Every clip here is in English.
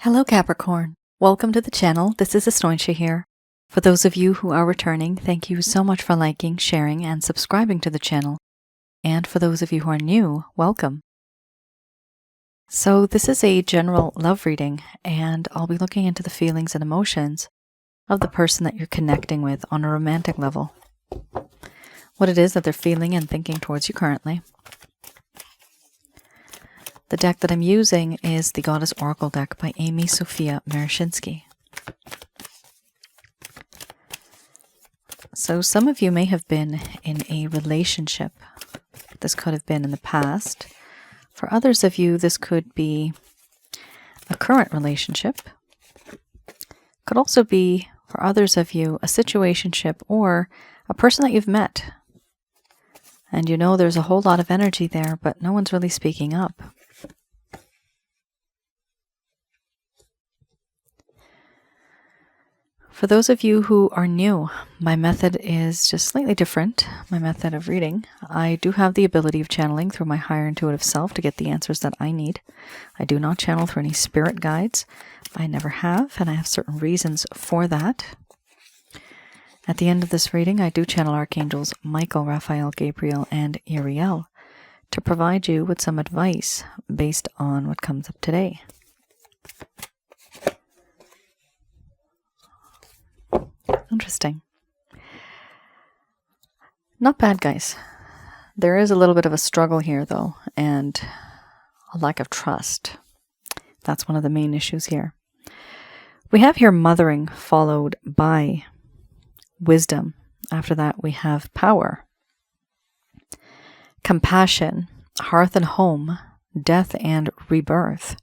Hello Capricorn, welcome to the channel. This is Asnointia here. For those of you who are returning, thank you so much for liking, sharing, and subscribing to the channel. And for those of you who are new, welcome. So this is a general love reading, and I'll be looking into the feelings and emotions of the person that you're connecting with on a romantic level. What it is that they're feeling and thinking towards you currently. The deck that I'm using is the Goddess Oracle deck by Amy Sophia Marashinsky. So some of you may have been in a relationship. This could have been in the past. For others of you, this could be a current relationship. Could also be, for others of you, a situationship or a person that you've met. And you know there's a whole lot of energy there, but no one's really speaking up. For those of you who are new, my method is just slightly different, my method of reading. I do have the ability of channeling through my higher intuitive self to get the answers that I need. I do not channel through any spirit guides. I never have, and I have certain reasons for that. At the end of this reading, I do channel Archangels Michael, Raphael, Gabriel, and Uriel to provide you with some advice based on what comes up today. Interesting. Not bad, guys. There is a little bit of a struggle here, though, and a lack of trust. That's one of the main issues here. We have here mothering followed by wisdom. After that, we have power, compassion, hearth and home, death and rebirth,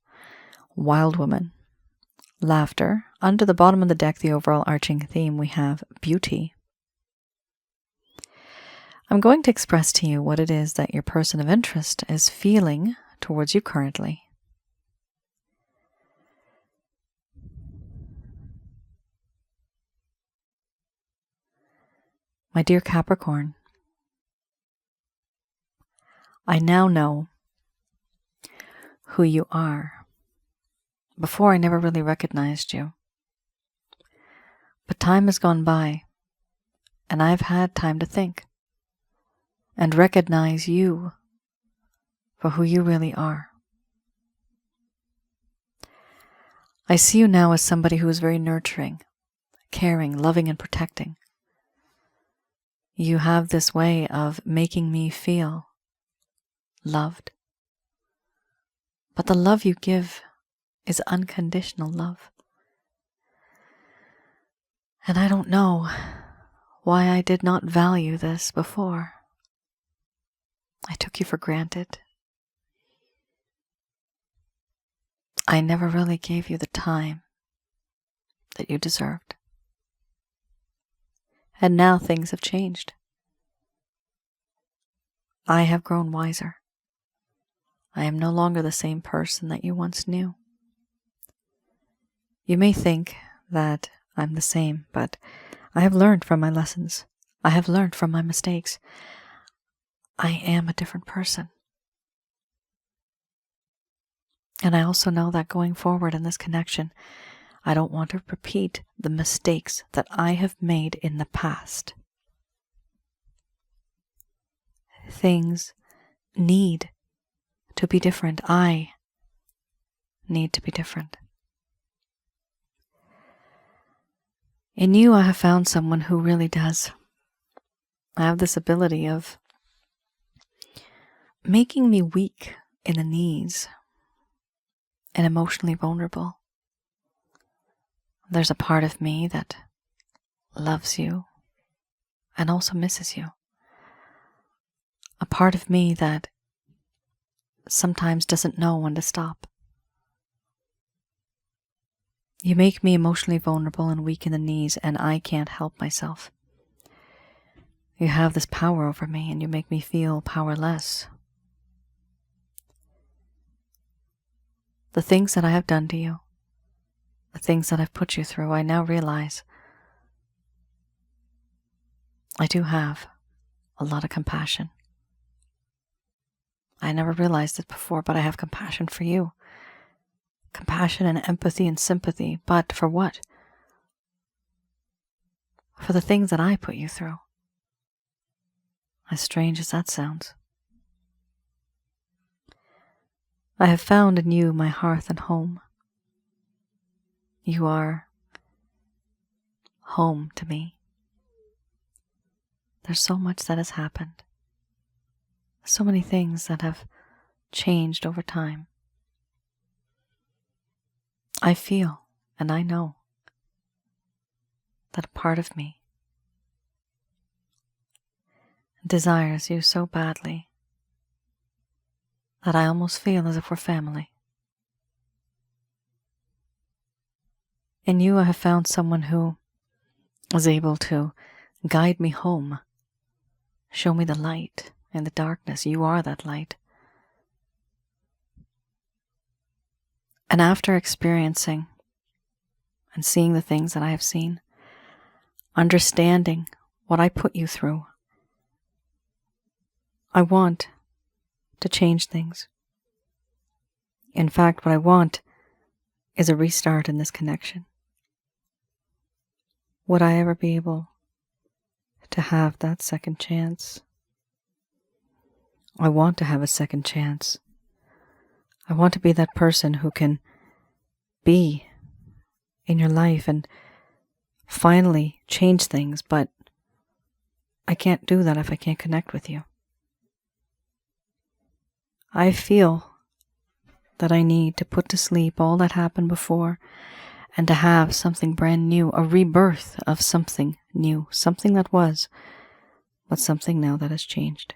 wild woman, laughter. Under the bottom of the deck, the overall arching theme, we have beauty. I'm going to express to you what it is that your person of interest is feeling towards you currently. My dear Capricorn, I now know who you are. Before, I never really recognized you. But time has gone by, and I've had time to think and recognize you for who you really are. I see you now as somebody who is very nurturing, caring, loving, and protecting. You have this way of making me feel loved. But the love you give is unconditional love. And I don't know why I did not value this before. I took you for granted. I never really gave you the time that you deserved. And now things have changed. I have grown wiser. I am no longer the same person that you once knew. You may think that I'm the same, but I have learned from my lessons. I have learned from my mistakes. I am a different person. And I also know that going forward in this connection, I don't want to repeat the mistakes that I have made in the past. Things need to be different. I need to be different. In you, I have found someone who really does. I have this ability of making me weak in the knees and emotionally vulnerable. There's a part of me that loves you and also misses you. A part of me that sometimes doesn't know when to stop. You make me emotionally vulnerable and weak in the knees, and I can't help myself. You have this power over me, and you make me feel powerless. The things that I have done to you, the things that I've put you through, I now realize I do have a lot of compassion. I never realized it before, but I have compassion for you. compassion and empathy and sympathy, but for what? For the things that I put you through. As strange as that sounds. I have found in you my hearth and home. You are home to me. There's so much that has happened. So many things that have changed over time. I feel and I know that a part of me desires you so badly that I almost feel as if we're family. In you I have found someone who is able to guide me home, show me the light in the darkness. You are that light. And after experiencing and seeing the things that I have seen, understanding what I put you through, I want to change things. In fact, what I want is a restart in this connection. Would I ever be able to have that second chance? I want to have a second chance. I want to be that person who can be in your life and finally change things, but I can't do that if I can't connect with you. I feel that I need to put to sleep all that happened before and to have something brand new, a rebirth of something new, something that was, but something now that has changed.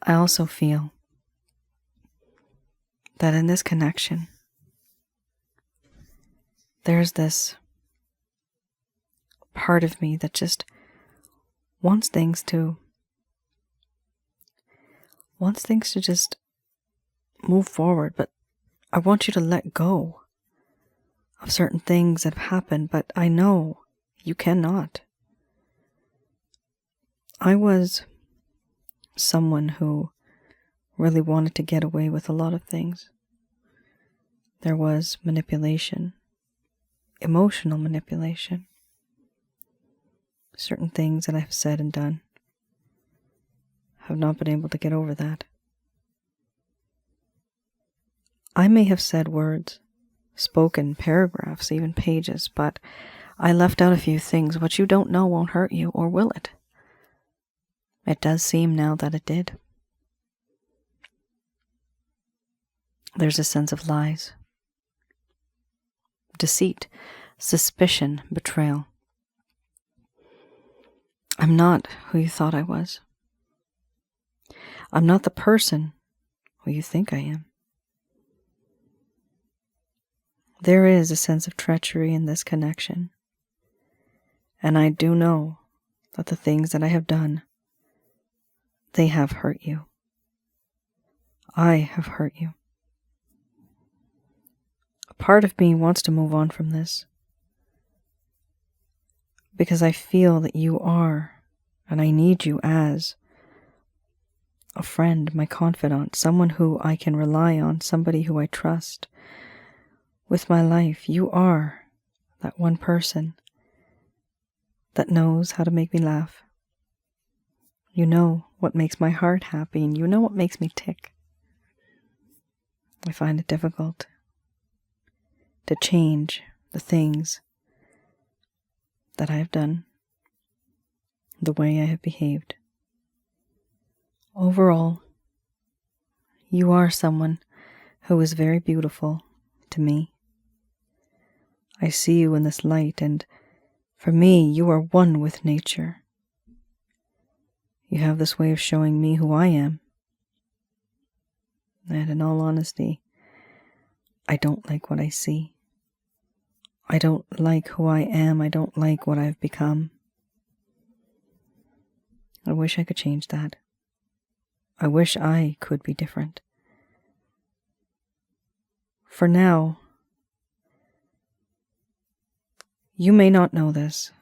I also feel that in this connection, there's this part of me that just wants things to just move forward, but I want you to let go of certain things that have happened, but I know you cannot. I was someone who really wanted to get away with a lot of things. There was manipulation, emotional manipulation, certain things that I've said and done. Have not been able to get over that. I may have said words, spoken paragraphs, even pages, but I left out a few things. What you don't know won't hurt you, or will it? It does seem now that it did. There's a sense of lies, deceit, suspicion, betrayal. I'm not who you thought I was. I'm not the person who you think I am. There is a sense of treachery in this connection, and I do know that the things that I have done, they have hurt you. I have hurt you. A part of me wants to move on from this because I feel that you are, and I need you as a friend, my confidant, someone who I can rely on, somebody who I trust with my life. You are that one person that knows how to make me laugh. You know what makes my heart happy, and you know what makes me tick. I find it difficult to change the things that I have done, the way I have behaved. Overall, you are someone who is very beautiful to me. I see you in this light, and for me, you are one with nature. You have this way of showing me who I am. And in all honesty, I don't like what I see. I don't like who I am. I don't like what I've become. I wish I could change that. I wish I could be different. For now, you may not know this,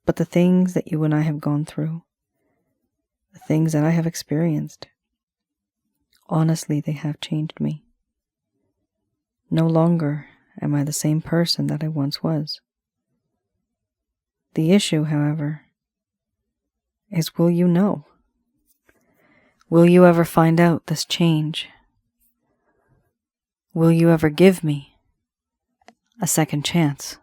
but the things that you and I have gone through, the things that I have experienced, Honestly, they have changed me. No longer am I the same person that I once was. The issue, however, is will you know? Will you ever find out this change? Will you ever give me a second chance?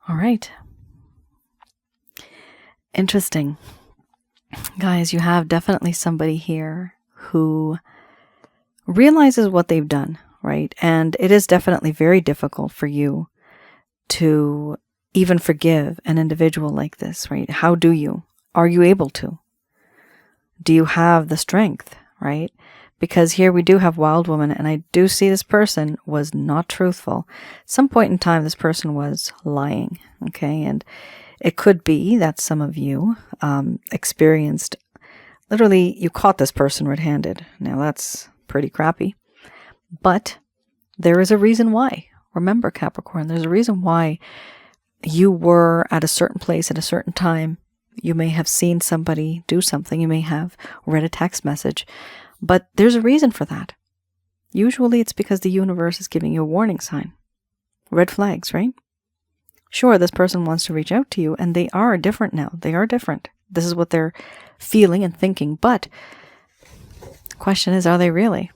All right. Interesting. Guys, you have definitely somebody here who realizes what they've done, right? And it is definitely very difficult for you to even forgive an individual like this, right? How do you? Are you able to? Do you have the strength, right? Because here we do have wild woman, and I do see this person was not truthful. At some point in time, this person was lying, okay? And it could be that some of you experienced, literally, you caught this person red-handed. Now, that's pretty crappy. But there is a reason why. Remember, Capricorn, there's a reason why you were at a certain place at a certain time. You may have seen somebody do something. You may have read a text message. But there's a reason for that. Usually it's because the universe is giving you a warning sign. Red flags, right? Sure, this person wants to reach out to you, and they are different now. They are different. This is what they're feeling and thinking. But the question is, are they really?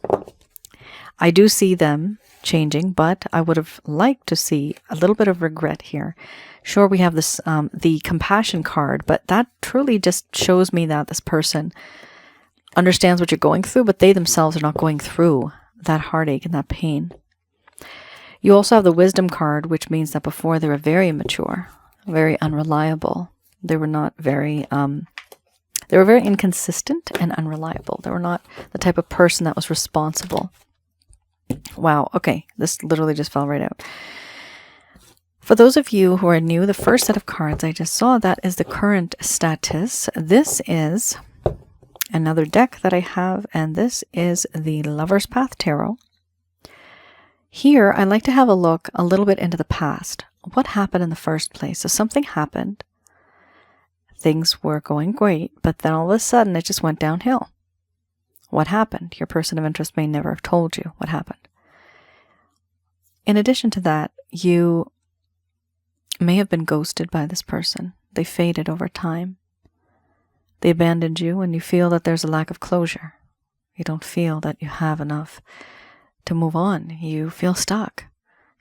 I do see them changing, but I would have liked to see a little bit of regret here. Sure, we have this the compassion card, but that truly just shows me that this person understands what you're going through, but they themselves are not going through that heartache and that pain. You also have the wisdom card, which means that before they were very immature, very unreliable. They were not very, they were very inconsistent and unreliable. They were not the type of person that was responsible. Wow, okay, this literally just fell right out. For those of you who are new, the first set of cards I just saw, that is the current status. This is another deck that I have, and this is the Lover's Path Tarot. Here, I like to have a look a little bit into the past. What happened in the first place? So something happened. Things were going great, but then all of a sudden it just went downhill. What happened? Your person of interest may never have told you what happened. In addition to that, you may have been ghosted by this person. They faded over time. They abandoned you, and you feel that there's a lack of closure. You don't feel that you have enough to move on. You feel stuck.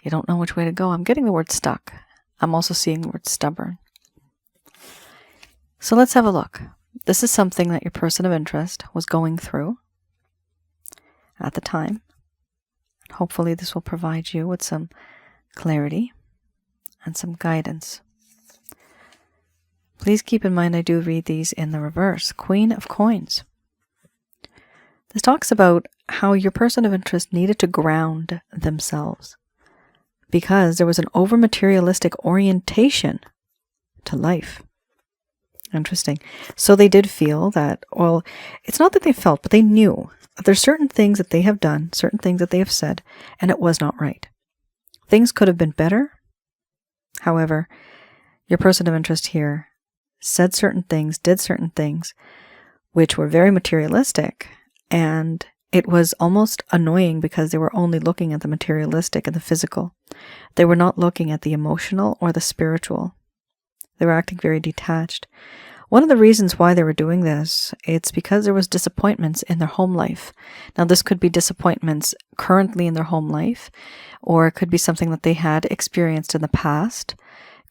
You don't know which way to go. I'm getting the word stuck. I'm also seeing the word stubborn. So let's have a look. This is something that your person of interest was going through at the time. Hopefully this will provide you with some clarity and some guidance. Please keep in mind I do read these in the reverse. Queen of Coins. This talks about how your person of interest needed to ground themselves because there was an over-materialistic orientation to life. Interesting. So they did feel that, well, it's not that they felt, but they knew that there's certain things that they have done, certain things that they have said, and it was not right. Things could have been better. However, your person of interest here said certain things, did certain things, which were very materialistic, and it was almost annoying because they were only looking at the materialistic and the physical. They were not looking at the emotional or the spiritual. They were acting very detached. One of the reasons why they were doing this, it's because there was disappointments in their home life. Now, this could be disappointments currently in their home life, or it could be something that they had experienced in the past.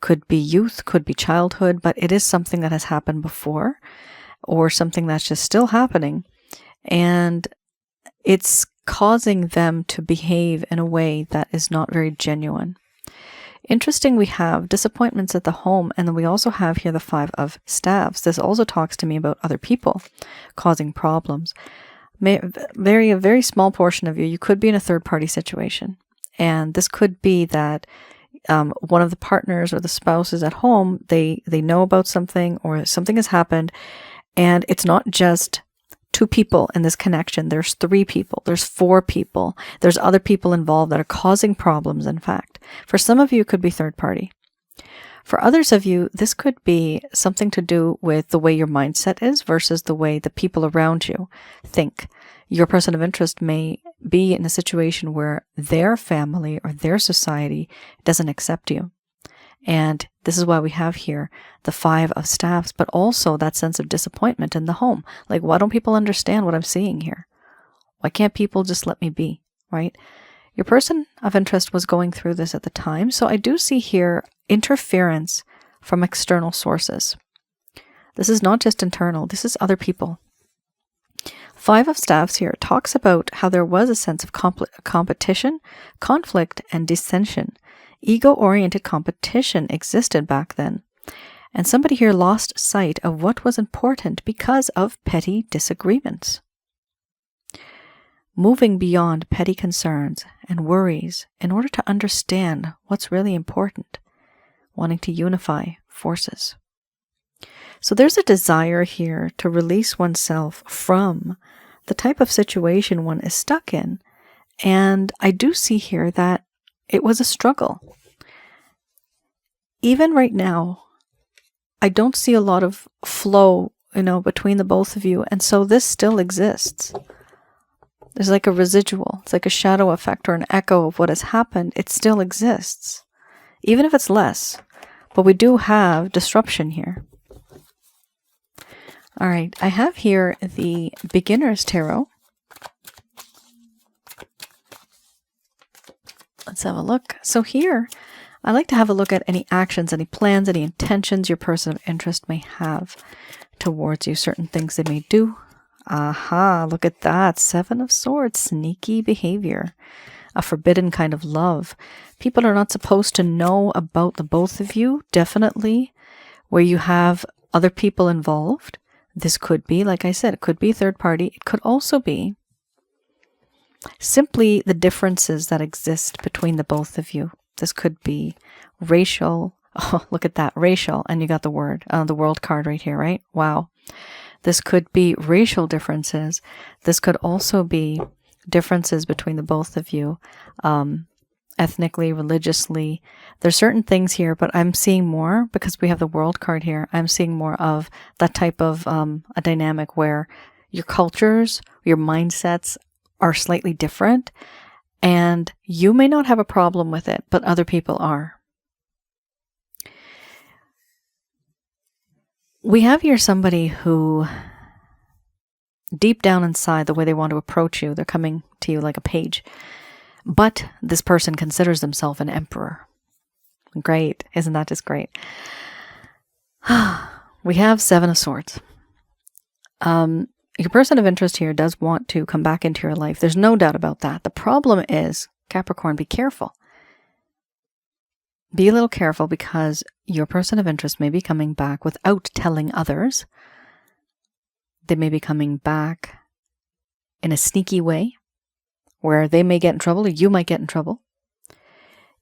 Could be youth, could be childhood, but it is something that has happened before, or something that's just still happening. And it's causing them to behave in a way that is not very genuine. Interesting, we have disappointments at the home, and then we also have here the Five of Staves. This also talks to me about other people causing problems. A very small portion of you could be in a third-party situation. And this could be that one of the partners or the spouses at home, they know about something or something has happened, and it's not just two people in this connection. There's three people. There's four people. There's other people involved that are causing problems, in fact. For some of you, it could be third party. For others of you, this could be something to do with the way your mindset is versus the way the people around you think. Your person of interest may be in a situation where their family or their society doesn't accept you. And this is why we have here the 5 of Staffs, but also that sense of disappointment in the home. Like, why don't people understand what I'm seeing here? Why can't people just let me be, right? Your person of interest was going through this at the time. So I do see here interference from external sources. This is not just internal. This is other people. 5 of Staffs here talks about how there was a sense of competition, conflict, and dissension. Ego-oriented competition existed back then. And somebody here lost sight of what was important because of petty disagreements. Moving beyond petty concerns and worries in order to understand what's really important. Wanting to unify forces. So there's a desire here to release oneself from the type of situation one is stuck in. And I do see here that it was a struggle. Even right now, I don't see a lot of flow, between the both of you. And so this still exists. There's like a residual. It's like a shadow effect or an echo of what has happened. It still exists. Even if it's less. But we do have disruption here. All right, I have here the Beginner's Tarot. Let's have a look. So here, I like to have a look at any actions, any plans, any intentions your person of interest may have towards you, certain things they may do. Aha, look at that. 7 of Swords, sneaky behavior, a forbidden kind of love. People are not supposed to know about the both of you, definitely, where you have other people involved. This could be, like I said, it could be third party. It could also be simply the differences that exist between the both of you. This could be racial. Oh, look at that, racial. And you got the word, the world card right here, right? Wow. This could be racial differences. This could also be differences between the both of you, ethnically, religiously. There's certain things here, but I'm seeing more, because we have the world card here, I'm seeing more of that type of a dynamic where your cultures, your mindsets are slightly different, and you may not have a problem with it, but other people are. We have here somebody who, deep down inside, the way they want to approach you, they're coming to you like a page. But this person considers themselves an emperor. Great. Isn't that just great? We have 7 of Swords. Your person of interest here does want to come back into your life. There's no doubt about that. The problem is, Capricorn, be careful. Be a little careful, because your person of interest may be coming back without telling others. They may be coming back in a sneaky way, where they may get in trouble or you might get in trouble.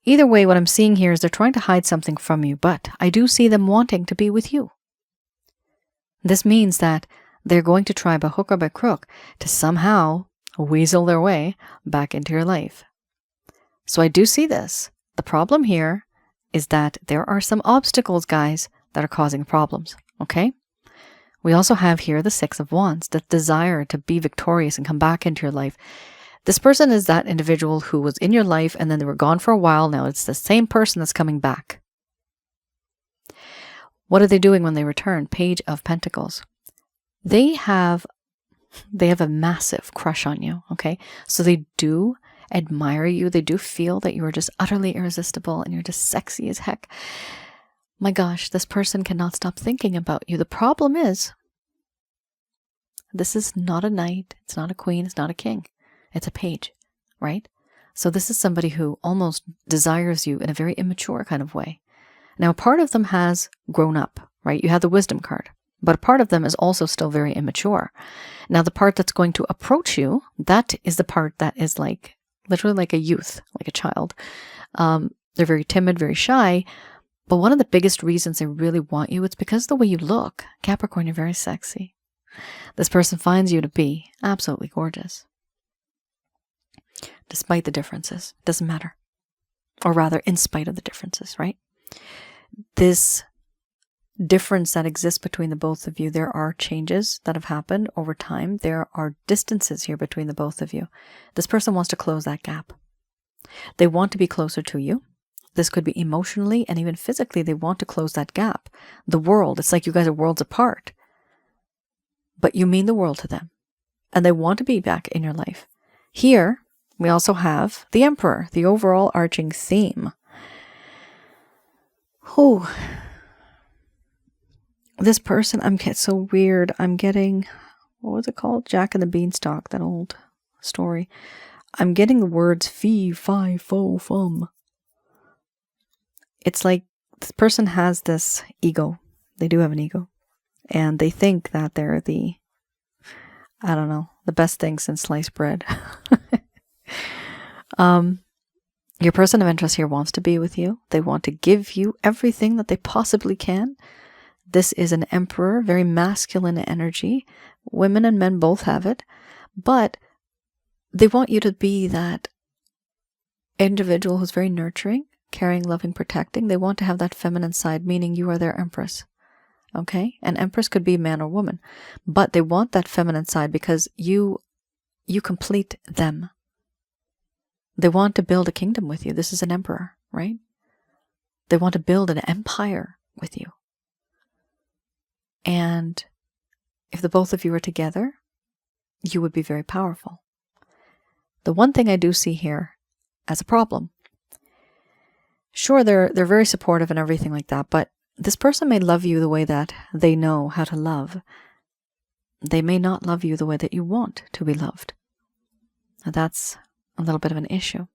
Either way, what I'm seeing here is they're trying to hide something from you, but I do see them wanting to be with you. This means that they're going to try by hook or by crook to somehow weasel their way back into your life. So I do see this. The problem here is that there are some obstacles, guys, that are causing problems, okay? We also have here the 6 of Wands, the desire to be victorious and come back into your life. This person is that individual who was in your life and then they were gone for a while. Now it's the same person that's coming back. What are they doing when they return? Page of Pentacles. They have a massive crush on you, okay? So they do admire you. They do feel that you are just utterly irresistible and you're just sexy as heck. My gosh, this person cannot stop thinking about you. The problem is, this is not a knight, it's not a queen, it's not a king. It's a page, right? So this is somebody who almost desires you in a very immature kind of way. Now, part of them has grown up, right? You have the wisdom card, but a part of them is also still very immature. Now, the part that's going to approach you, that is the part that is like, literally like a youth, like a child. They're very timid, very shy. But one of the biggest reasons they really want you, it's because of the way you look. Capricorn, you're very sexy. This person finds you to be absolutely gorgeous. Despite the differences. Doesn't matter. Or rather, in spite of the differences, right? This difference that exists between the both of you, there are changes that have happened over time. There are distances here between the both of you. This person wants to close that gap. They want to be closer to you. This could be emotionally and even physically. They want to close that gap. The world, it's like you guys are worlds apart. But you mean the world to them. And they want to be back in your life. Here, we also have the Emperor, the overall arching theme. Whew. This person, I'm getting so weird. I'm getting, what was it called? Jack and the Beanstalk, that old story. I'm getting the words fee, fi, fo, fum. It's like this person has this ego. They do have an ego. And they think that they're the, I don't know, the best thing since sliced bread. Your person of interest here wants to be with you. They want to give you everything that they possibly can. This is an emperor, very masculine energy. Women and men both have it. But they want you to be that individual who's very nurturing, caring, loving, protecting. They want to have that feminine side, meaning you are their empress. Okay? An empress could be man or woman. But they want that feminine side because you complete them. They want to build a kingdom with you. This is an emperor, right? They want to build an empire with you. And if the both of you are together, you would be very powerful. The one thing I do see here as a problem, sure, they're very supportive and everything like that, but this person may love you the way that they know how to love. They may not love you the way that you want to be loved. Now that's a little bit of an issue.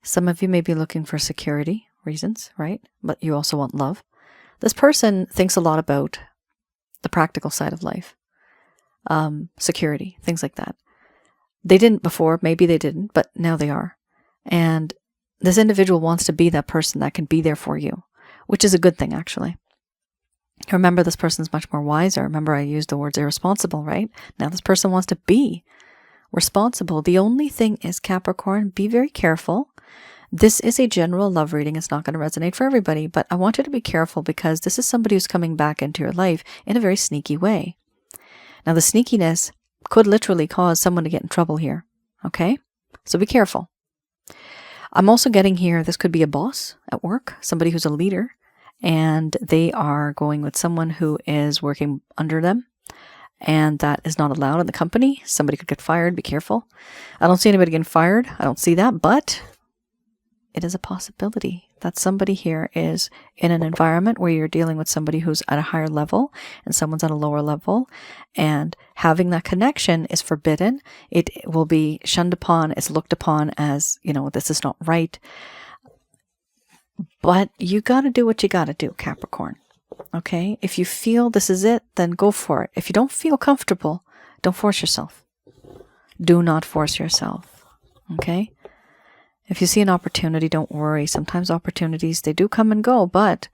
Some of you may be looking for security reasons, right? But you also want love. This person thinks a lot about the practical side of life. Security, things like that. They didn't before, maybe they didn't, but now they are. And this individual wants to be that person that can be there for you, which is a good thing, actually. Remember, this person's much more wiser. Remember, I used the words irresponsible, right? Now this person wants to be responsible. The only thing is, Capricorn, be very careful. This is a general love reading. It's not going to resonate for everybody, but I want you to be careful because this is somebody who's coming back into your life in a very sneaky way. Now, the sneakiness could literally cause someone to get in trouble here, okay? So be careful. I'm also getting here, this could be a boss at work, somebody who's a leader, and they are going with someone who is working under them, and that is not allowed in the company. Somebody could get fired. Be careful. I don't see anybody getting fired. I don't see that, but it is a possibility that somebody here is in an environment where you're dealing with somebody who's at a higher level and someone's at a lower level, and having that connection is forbidden. It will be shunned upon, it's looked upon as, this is not right. But you got to do what you got to do, Capricorn. Okay? If you feel this is it, then go for it. If you don't feel comfortable, don't force yourself. Do not force yourself. Okay? If you see an opportunity, don't worry. Sometimes opportunities, they do come and go, but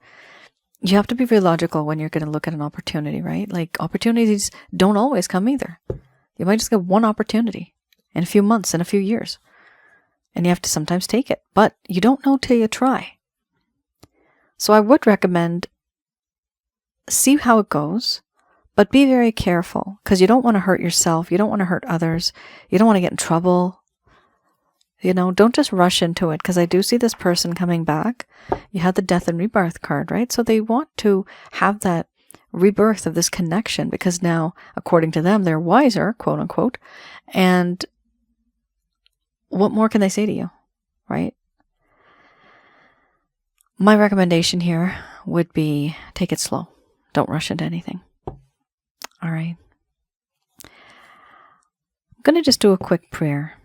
you have to be very logical when you're going to look at an opportunity, right? Like, opportunities don't always come either. You might just get one opportunity in a few months, in a few years. And you have to sometimes take it, but you don't know till you try. So I would recommend, see how it goes, but be very careful because you don't want to hurt yourself. You don't want to hurt others. You don't want to get in trouble. Don't just rush into it, because I do see this person coming back. You had the death and rebirth card, right? So they want to have that rebirth of this connection because now, according to them, they're wiser, quote unquote. And what more can they say to you, right? My recommendation here would be take it slow. Don't rush into anything. All right. I'm going to just do a quick prayer.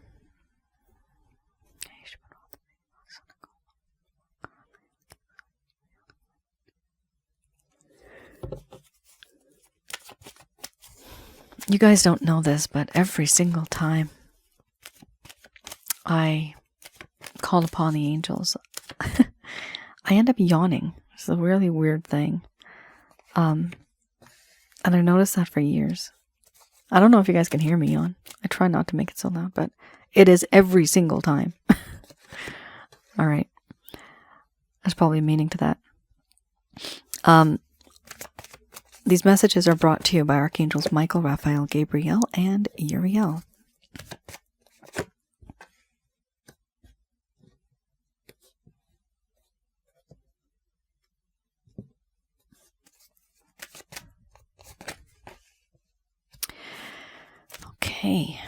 You guys don't know this, but every single time I call upon the angels, I end up yawning. It's a really weird thing. And I noticed that for years. I don't know if you guys can hear me on. I try not to make it so loud, but it is every single time. All right. There's probably a meaning to that. These messages are brought to you by Archangels Michael, Raphael, Gabriel, and Uriel. Okay.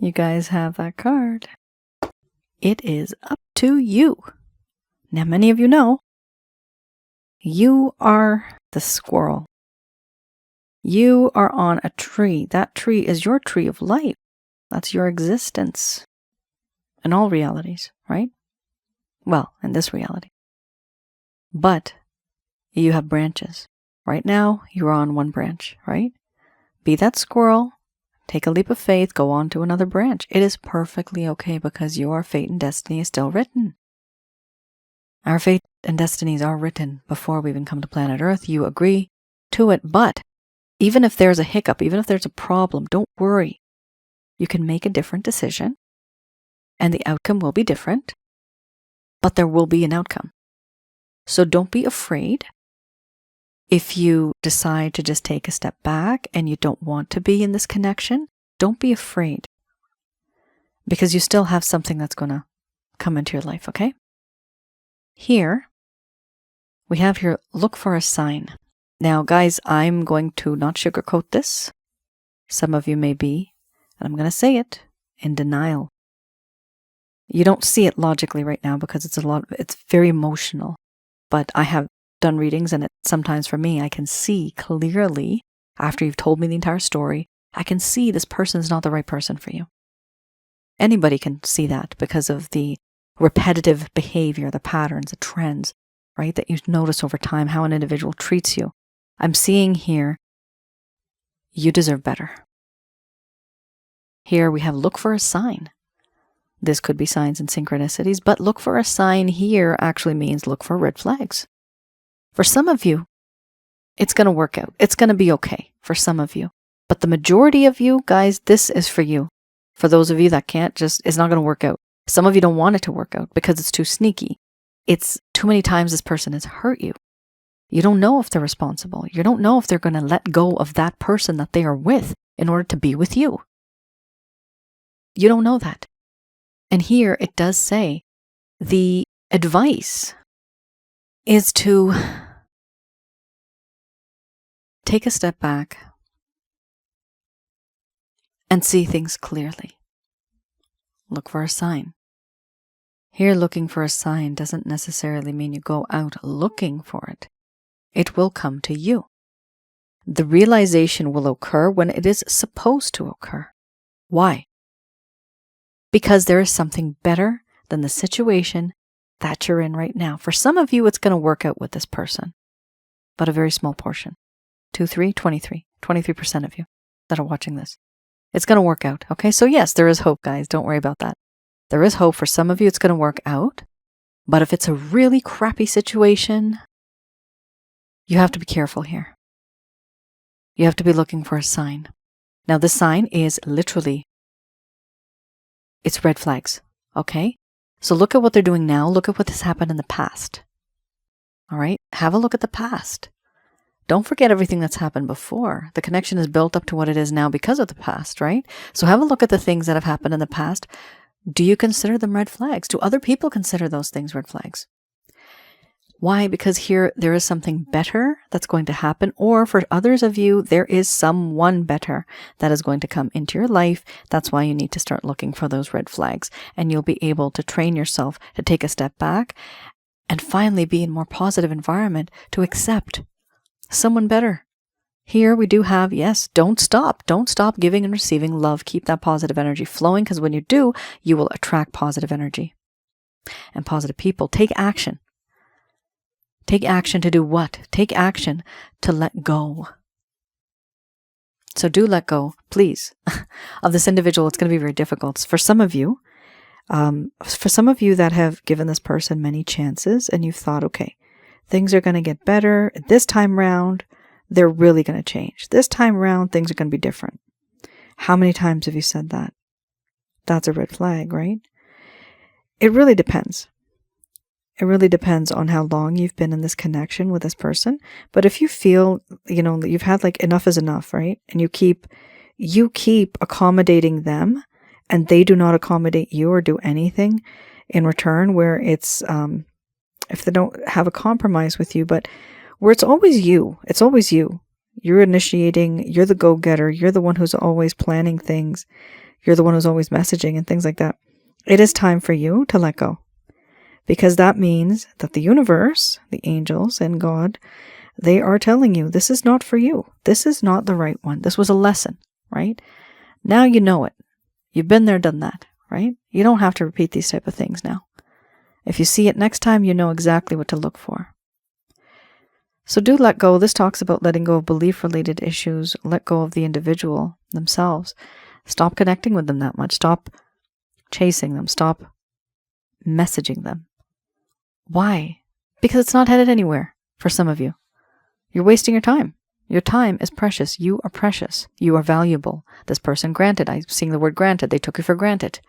You guys have that card. It is up to you. Now, many of you know, you are the squirrel. You are on a tree. That tree is your tree of life. That's your existence in all realities, right? Well, in this reality. But you have branches. Right now, you're on one branch, right? Be that squirrel. Take a leap of faith. Go on to another branch. It is perfectly okay because your fate and destiny is still written. Our fate and destinies are written before we even come to planet Earth. You agree to it. But even if there's a hiccup, even if there's a problem, don't worry. You can make a different decision and the outcome will be different, but there will be an outcome. So don't be afraid if you decide to just take a step back and you don't want to be in this connection. Don't be afraid because you still have something that's going to come into your life, okay? Here, we have here, look for a sign. Now, guys, I'm going to not sugarcoat this. Some of you may be, and I'm going to say it, in denial. You don't see it logically right now because it's very emotional. But I have done readings, and sometimes for me, I can see clearly, after you've told me the entire story, I can see this person is not the right person for you. Anybody can see that because of the repetitive behavior, the patterns, the trends, right, that you notice over time, how an individual treats you. I'm seeing here, you deserve better. Here we have look for a sign. This could be signs and synchronicities, but look for a sign here actually means look for red flags. For some of you, it's going to work out. It's going to be okay for some of you. But the majority of you, guys, this is for you. For those of you that can't, it's not going to work out. Some of you don't want it to work out because it's too sneaky. It's too many times this person has hurt you. You don't know if they're responsible. You don't know if they're going to let go of that person that they are with in order to be with you. You don't know that. And here it does say the advice is to take a step back and see things clearly. Look for a sign. Here, looking for a sign doesn't necessarily mean you go out looking for it. It will come to you. The realization will occur when it is supposed to occur. Why? Because there is something better than the situation that you're in right now. For some of you, it's going to work out with this person, but a very small portion. 23% of you that are watching this. It's going to work out, okay? So yes, there is hope, guys. Don't worry about that. There is hope. For some of you, it's going to work out, but if it's a really crappy situation, you have to be careful here. You have to be looking for a sign. Now, the sign is literally, it's red flags, okay? So look at what they're doing now. Look at what has happened in the past. All right? Have a look at the past. Don't forget everything that's happened before. The connection is built up to what it is now because of the past, right? So have a look at the things that have happened in the past. Do you consider them red flags? Do other people consider those things red flags? Why? Because here there is something better that's going to happen, or for others of you, there is someone better that is going to come into your life. That's why you need to start looking for those red flags, and you'll be able to train yourself to take a step back and finally be in a more positive environment to accept someone better. Here we do have, yes, don't stop giving and receiving love. Keep that positive energy flowing, because when you do, you will attract positive energy and positive people. Take action. Take action to do what? Take action to let go. So do let go, please, of this individual. It's going to be very difficult. For some of you that have given this person many chances and you've thought, okay, things are going to get better. This time round, they're really going to change. This time round, things are going to be different. How many times have you said that? That's a red flag, right? It really depends. It really depends on how long you've been in this connection with this person. But if you feel, that you've had like enough is enough, right? And you keep accommodating them and they do not accommodate you or do anything in return, where it's, if they don't have a compromise with you, but where it's always you. You're initiating, you're the go-getter, you're the one who's always planning things, you're the one who's always messaging and things like that. It is time for you to let go. Because that means that the universe, the angels and God, they are telling you, this is not for you. This is not the right one. This was a lesson, right? Now you know it. You've been there, done that, right? You don't have to repeat these type of things now. If you see it next time, you know exactly what to look for. So do let go. This talks about letting go of belief-related issues. Let go of the individual themselves. Stop connecting with them that much. Stop chasing them. Stop messaging them. Why? Because it's not headed anywhere for some of you. You're wasting your time. Your time is precious. You are precious. You are valuable. This person, granted. I'm seeing the word granted. They took you for granted.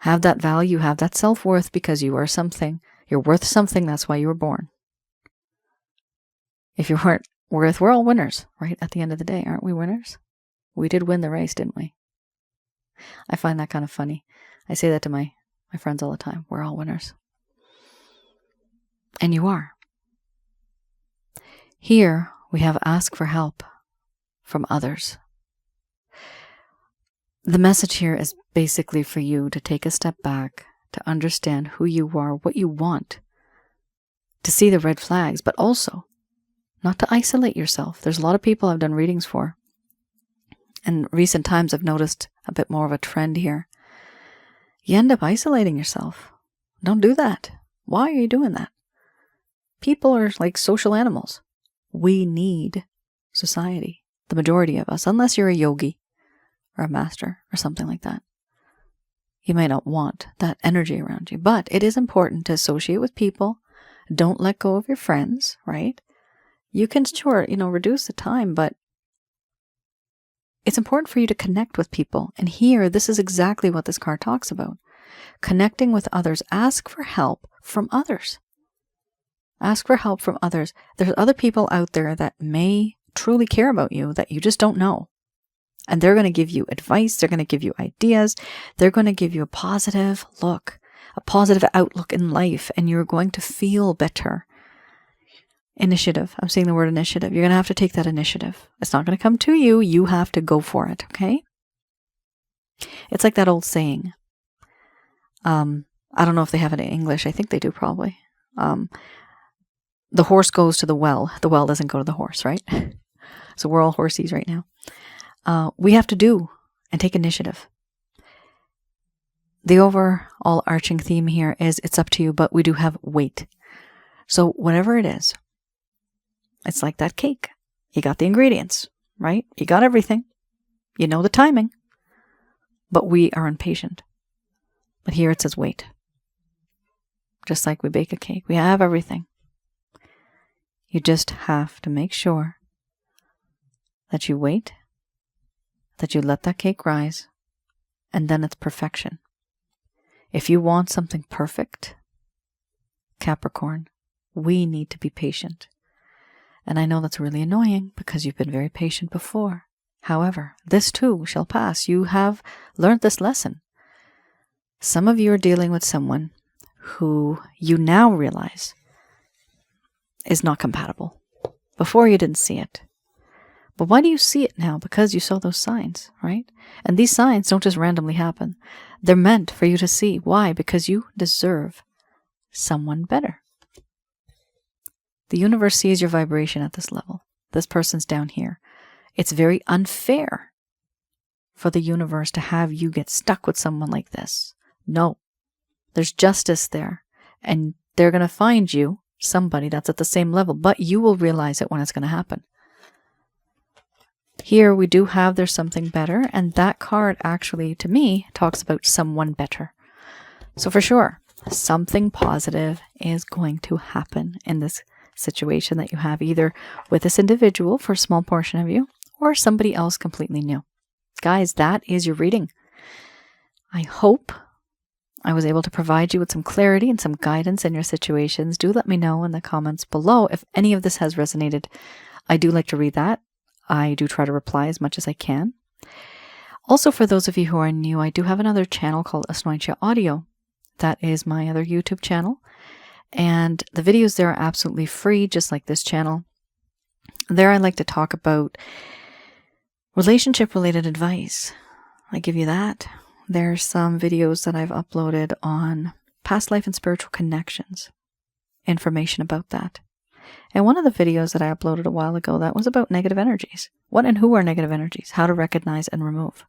Have that value. Have that self-worth because you are something. You're worth something. That's why you were born. If you weren't worth, we're all winners, right? At the end of the day, aren't we winners? We did win the race, didn't we? I find that kind of funny. I say that to my friends all the time. We're all winners. And you are. Here, we have ask for help from others. The message here is basically for you to take a step back, to understand who you are, what you want, to see the red flags, but also not to isolate yourself. There's a lot of people I've done readings for. In recent times, I've noticed a bit more of a trend here. You end up isolating yourself. Don't do that. Why are you doing that? People are like social animals. We need society, the majority of us, unless you're a yogi or a master or something like that. You may not want that energy around you, but it is important to associate with people. Don't let go of your friends, right? You can, sure, reduce the time, but it's important for you to connect with people. And here, this is exactly what this card talks about. Connecting with others. Ask for help from others. Ask for help from others. There's other people out there that may truly care about you that you just don't know. And they're going to give you advice. They're going to give you ideas. They're going to give you a positive look, a positive outlook in life, and you're going to feel better. Initiative. I'm saying the word initiative. You're going to have to take that initiative. It's not going to come to you. You have to go for it, okay? It's like that old saying. I don't know if they have it in English. I think they do probably. The horse goes to the well. The well doesn't go to the horse, right? So we're all horsies right now. We have to do and take initiative. The overall arching theme here is it's up to you, but we do have weight. So whatever it is, it's like that cake. You got the ingredients, right? You got everything. You know the timing. But we are impatient. But here it says wait. Just like we bake a cake. We have everything. You just have to make sure that you wait, that you let that cake rise, and then it's perfection. If you want something perfect, Capricorn, we need to be patient. And I know that's really annoying because you've been very patient before. However, this too shall pass. You have learned this lesson. Some of you are dealing with someone who you now realize is not compatible. Before you didn't see it. But why do you see it now? Because you saw those signs, right? And these signs don't just randomly happen. They're meant for you to see. Why? Because you deserve someone better. The universe sees your vibration at this level. This person's down here. It's very unfair for the universe to have you get stuck with someone like this. No. There's justice there. And they're going to find you somebody that's at the same level, but you will realize it when it's going to happen. Here we do have there's something better, and that card actually, to me, talks about someone better. So for sure, something positive is going to happen in this situation that you have, either with this individual for a small portion of you, or somebody else completely new. Guys, that is your reading. I hope I was able to provide you with some clarity and some guidance in your situations. Do let me know in the comments below if any of this has resonated. I do like to read that. I do try to reply as much as I can. Also, for those of you who are new, I do have another channel called Asnointia Audio. That is my other YouTube channel. And the videos there are absolutely free, just like this channel. There I like to talk about relationship-related advice. I give you that. There's some videos that I've uploaded on past life and spiritual connections. Information about that. And one of the videos that I uploaded a while ago, that was about negative energies. What and who are negative energies? How to recognize and remove.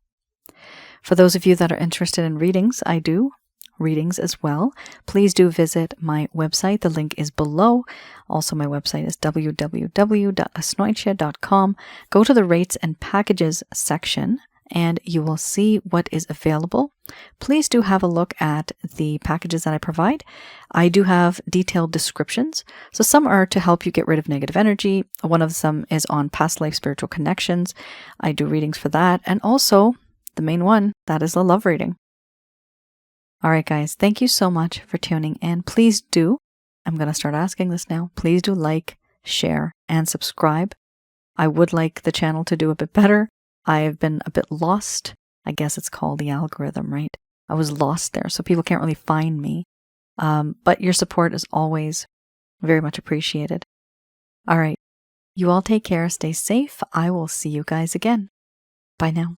For those of you that are interested in readings, I do readings as well. Please do visit my website. The link is below. Also, my website is www.asnointia.com. Go to the rates and packages section and you will see what is available. Please do have a look at the packages that I provide. I do have detailed descriptions. So some are to help you get rid of negative energy. One of them is on past life spiritual connections. I do readings for that. And also the main one, that is the love reading. All right, guys, thank you so much for tuning in. Please do, I'm going to start asking this now, please do like, share, and subscribe. I would like the channel to do a bit better. I have been a bit lost. I guess it's called the algorithm, right? I was lost there, so people can't really find me. But your support is always very much appreciated. All right, you all take care, stay safe. I will see you guys again. Bye now.